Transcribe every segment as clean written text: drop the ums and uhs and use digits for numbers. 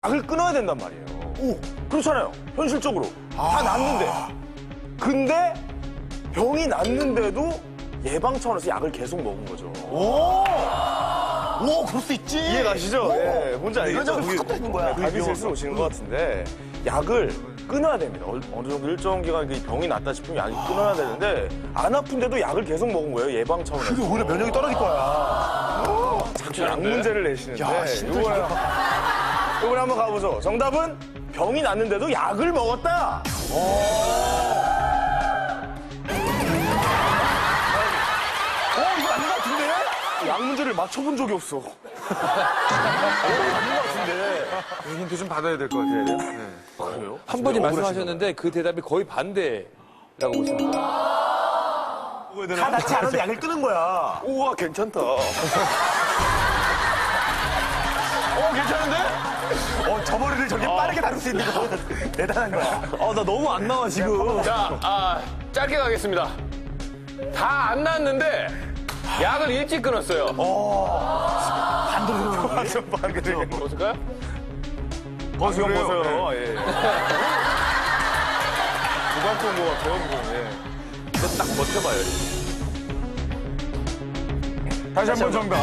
약을 끊어야 된단 말이에요. 오, 그렇잖아요. 현실적으로. 다 낫는데. 근데 병이 낫는데도 예방 차원에서 약을 계속 먹은 거죠. 오, 그럴 수 있지. 이해 가시죠? 예, 뭔지 알겠죠? 이런 적을 확 덮는 거야. 답이 실수로 오시는 것 같은데 약을 끊어야 됩니다. 어느 정도 일정 기간 그 병이 낫다 싶으면 약을 끊어야 되는데 안 아픈데도 약을 계속 먹은 거예요. 예방 차원에서. 그게 오히려 면역이 떨어질 거야. 자꾸 약 문제를 내시는데 야, 진짜 이번에 한번 가보죠. 정답은 병이 났는데도 약을 먹었다. 이거 맞는 것 같은데? 약 문제를 맞춰본 적이 없어. 맞는 것 같은데. 힌트 좀 받아야 될 것 같아요. 네. 그래요? 한 분이 말씀하셨는데 그 대답이 거의 반대라고 보시는 거예요. 다 낫지 않아도 약을 끊은 거야. 우와, 괜찮다. 괜찮은데? 저 머리를 저렇게 빠르게 다룰 수 있는 거 대단한 거야. 나 너무 안 나와, 지금. 자, 짧게 가겠습니다. 다 안 났는데 약을 일찍 끊었어요. 좀 반대로. 벗을까요? 벗어요, 벗어요. 예. 무관통 것 같아요, 지금. 예. 근데 딱 버텨봐요. 다시 한 번 정답.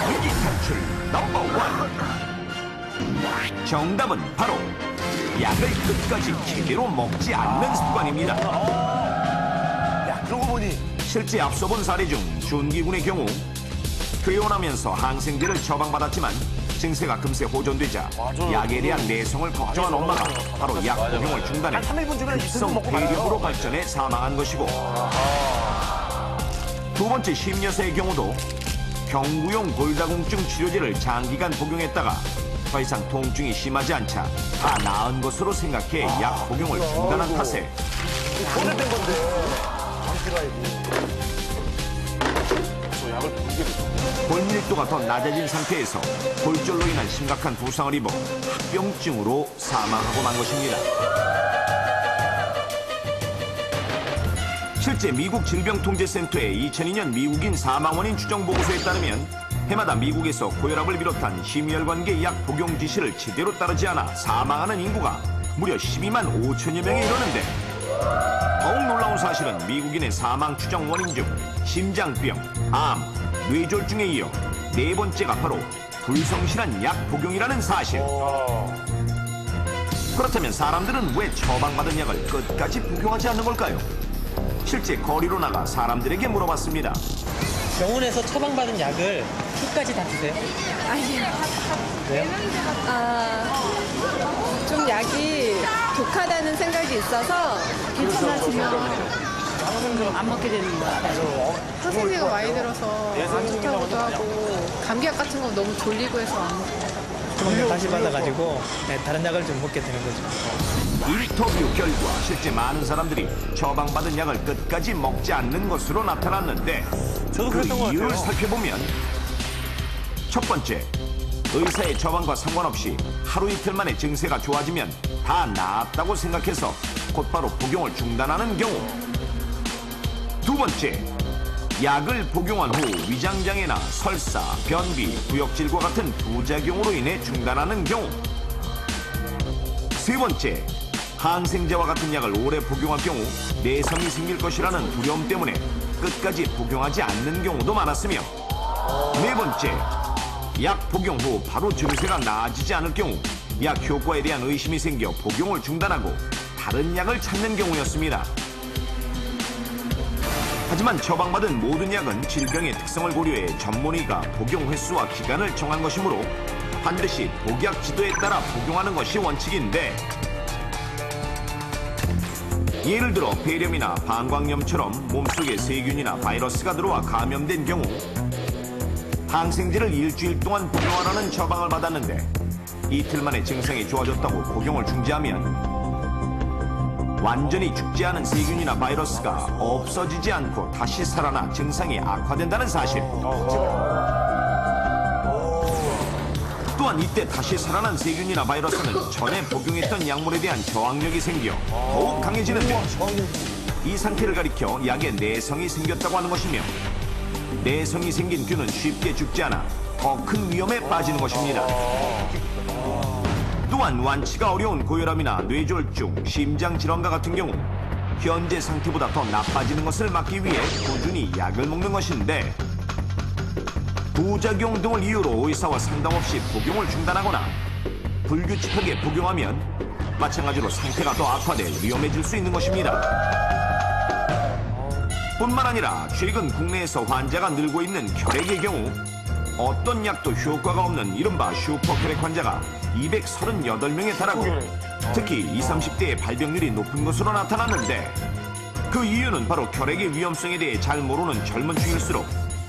위기 탈출 넘버 원. 정답은 바로 약을 끝까지 제대로 먹지 않는 습관입니다. 야, 그러고 보니. 실제 앞서 본 사례 중 준기군의 경우 퇴원하면서 항생제를 처방받았지만 증세가 금세 호전되자 약에 대한 내성을 걱정한 엄마가 바로 약 복용을 중단해 한 3일분 주면 급성 먹고 말아요. 폐렴으로 발전해 사망한 것이고, 두 번째 심여사의 경우도 경구용 골다공증 치료제를 장기간 복용했다가 더 이상 통증이 심하지 않자 다 나은 것으로 생각해 약 복용을 중단한 탓에 보냈던 건데. 골밀도가 더 낮아진 상태에서 골절로 인한 심각한 부상을 입어 합병증으로 사망하고 만 것입니다. 실제 미국 질병통제센터의 2002년 미국인 사망 원인 추정 보고서에 따르면 해마다 미국에서 고혈압을 비롯한 심혈관계 약 복용 지시를 제대로 따르지 않아 사망하는 인구가 무려 12만 5천여 명에 이르는데, 더욱 놀라운 사실은 미국인의 사망 추정 원인 중 심장병, 암, 뇌졸중에 이어 네 번째가 바로 불성실한 약 복용이라는 사실. 그렇다면 사람들은 왜 처방받은 약을 끝까지 복용하지 않는 걸까요? 실제 거리로 나가 사람들에게 물어봤습니다. 병원에서 처방받은 약을 끝까지 다 드세요? 아니요. 왜요? 좀 약이 독하다는 생각이 있어서 괜찮아지면 안 먹게 되는 것 같아요. 항생제가 많이 들어서 안 좋다고도 하고 감기약 같은 거 너무 졸리고 해서 안 먹고. 처방전 다시 받아가지고 다른 약을 좀 먹게 되는 거죠. 인터뷰 결과 실제 많은 사람들이 처방받은 약을 끝까지 먹지 않는 것으로 나타났는데, 저도 그 그랬던 것 이유를 같아요. 살펴보면 첫 번째, 의사의 처방과 상관없이 하루 이틀 만에 증세가 좋아지면 다 나았다고 생각해서 곧바로 복용을 중단하는 경우. 두 번째, 약을 복용한 후 위장장애나 설사, 변비, 구역질과 같은 부작용으로 인해 중단하는 경우. 세 번째, 항생제와 같은 약을 오래 복용할 경우 내성이 생길 것이라는 두려움 때문에 끝까지 복용하지 않는 경우도 많았으며, 네 번째, 약 복용 후 바로 증세가 나아지지 않을 경우 약 효과에 대한 의심이 생겨 복용을 중단하고 다른 약을 찾는 경우였습니다. 하지만 처방받은 모든 약은 질병의 특성을 고려해 전문의가 복용 횟수와 기간을 정한 것이므로 반드시 복약 지도에 따라 복용하는 것이 원칙인데, 예를 들어 폐렴이나 방광염처럼 몸속에 세균이나 바이러스가 들어와 감염된 경우 항생제를 일주일 동안 복용하라는 처방을 받았는데 이틀 만에 증상이 좋아졌다고 복용을 중지하면 완전히 죽지 않은 세균이나 바이러스가 없어지지 않고 다시 살아나 증상이 악화된다는 사실. 또한 이때 다시 살아난 세균이나 바이러스는 전에 복용했던 약물에 대한 저항력이 생겨 더욱 강해지는데, 이 상태를 가리켜 약에 내성이 생겼다고 하는 것이며, 내성이 생긴 균은 쉽게 죽지 않아 더 큰 위험에 빠지는 것입니다. 또한 완치가 어려운 고혈압이나 뇌졸중, 심장질환과 같은 경우 현재 상태보다 더 나빠지는 것을 막기 위해 꾸준히 약을 먹는 것인데 부작용 등을 이유로 의사와 상담 없이 복용을 중단하거나 불규칙하게 복용하면 마찬가지로 상태가 더 악화돼 위험해질 수 있는 것입니다. 뿐만 아니라 최근 국내에서 환자가 늘고 있는 혈액의 경우 어떤 약도 효과가 없는 이른바 슈퍼혈액 환자가 238명에 달하고 특히 20, 30대의 발병률이 높은 것으로 나타났는데 그 이유는 바로 혈액의 위험성에 대해 잘 모르는 젊은 층일수록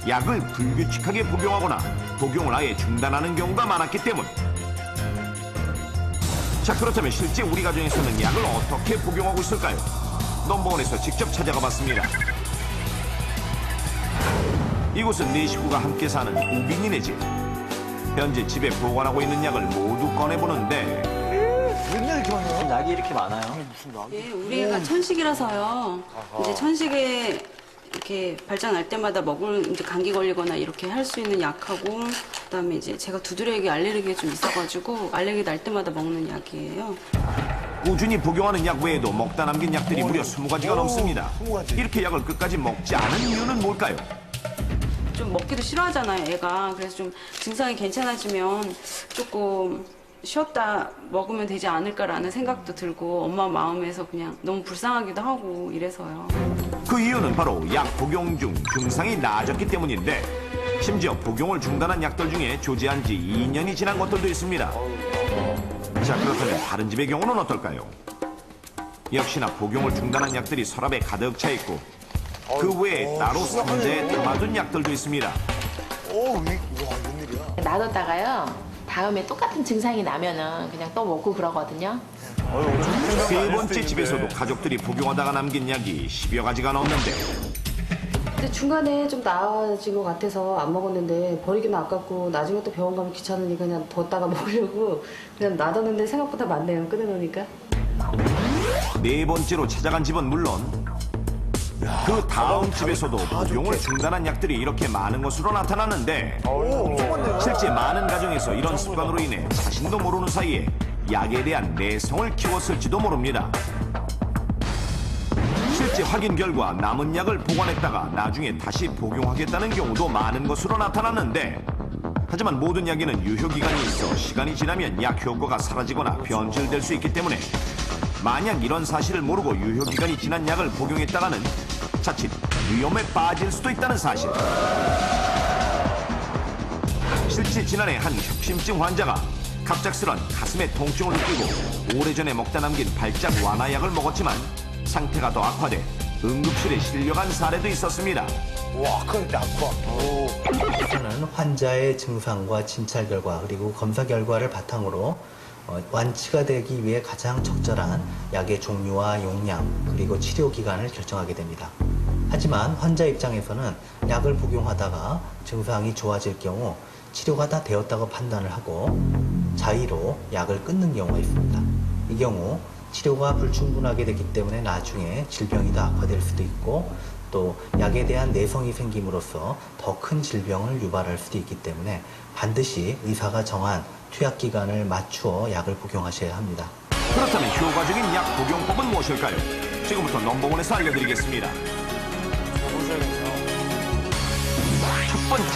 약을 불규칙하게 복용하거나 복용을 아예 중단하는 경우가 많았기 때문. 자, 그렇다면 실제 우리 가정에서는 약을 어떻게 복용하고 있을까요? 넘버원에서 직접 찾아가 봤습니다. 이곳은 네 식구가 함께 사는 우빈이네 집. 현재 집에 보관하고 있는 약을 모두 꺼내보는데 맨날 이렇게 많아요? 약이 이렇게 많아요? 예, 우리 애가 천식이라서요. 이제 천식에 이렇게 발작날 때마다 먹을 이제 감기 걸리거나 이렇게 할 수 있는 약하고 그다음에 이제 제가 두드러기 알레르기가 좀 있어가지고 알레르기 날 때마다 먹는 약이에요. 꾸준히 복용하는 약 외에도 먹다 남긴 약들이 무려 20가지가 넘습니다. 이렇게 약을 끝까지 먹지 않은 이유는 뭘까요? 좀 먹기도 싫어하잖아요, 애가. 그래서 좀 증상이 괜찮아지면 조금 쉬었다 먹으면 되지 않을까라는 생각도 들고 엄마 마음에서 그냥 너무 불쌍하기도 하고 이래서요. 그 이유는 바로 약 복용 중 증상이 나아졌기 때문인데 심지어 복용을 중단한 약들 중에 조제한 지 2년이 지난 것들도 있습니다. 자, 그렇다면 다른 집의 경우는 어떨까요? 역시나 복용을 중단한 약들이 서랍에 가득 차 있고 그 외에 따로 상자에 담아둔 약들도 있습니다. 놔뒀다가요. 다음에 똑같은 증상이 나면은 그냥 또 먹고 그러거든요. 세 번째 집에서도 가족들이 복용하다가 남긴 약이 10여 가지가 넘는데 근데 중간에 좀 나아진 것 같아서 안 먹었는데 버리기는 아깝고 나중에 또 병원 가면 귀찮으니까 그냥 뒀다가 먹으려고 그냥 놔뒀는데 생각보다 많네요. 꺼내놓으니까. 네 번째로 찾아간 집은 물론 그 다음 집에서도 복용을 중단한 약들이 이렇게 많은 것으로 나타났는데 실제 많은 가정에서 이런 습관으로 인해 자신도 모르는 사이에 약에 대한 내성을 키웠을지도 모릅니다. 실제 확인 결과 남은 약을 보관했다가 나중에 다시 복용하겠다는 경우도 많은 것으로 나타났는데 하지만 모든 약에는 유효기간이 있어 시간이 지나면 약 효과가 사라지거나 변질될 수 있기 때문에 만약 이런 사실을 모르고 유효기간이 지난 약을 복용했다가는 자칫 위험에 빠질 수도 있다는 사실. 실제 지난해 한 협심증 환자가 갑작스런 가슴에 통증을 느끼고 오래전에 먹다 남긴 발작 완화약을 먹었지만 상태가 더 악화돼 응급실에 실려간 사례도 있었습니다. 와, 근데 아파. 우선은 환자의 증상과 진찰 결과 그리고 검사 결과를 바탕으로 완치가 되기 위해 가장 적절한 약의 종류와 용량 그리고 치료 기간을 결정하게 됩니다. 하지만 환자 입장에서는 약을 복용하다가 증상이 좋아질 경우 치료가 다 되었다고 판단을 하고 자의로 약을 끊는 경우가 있습니다. 이 경우 치료가 불충분하게 됐기 때문에 나중에 질병이 더 악화될 수도 있고 또 약에 대한 내성이 생김으로써 더 큰 질병을 유발할 수도 있기 때문에 반드시 의사가 정한 투약 기간을 맞추어 약을 복용하셔야 합니다. 그렇다면 효과적인 약 복용법은 무엇일까요? 지금부터 넘버원에서 알려드리겠습니다. 첫 번째,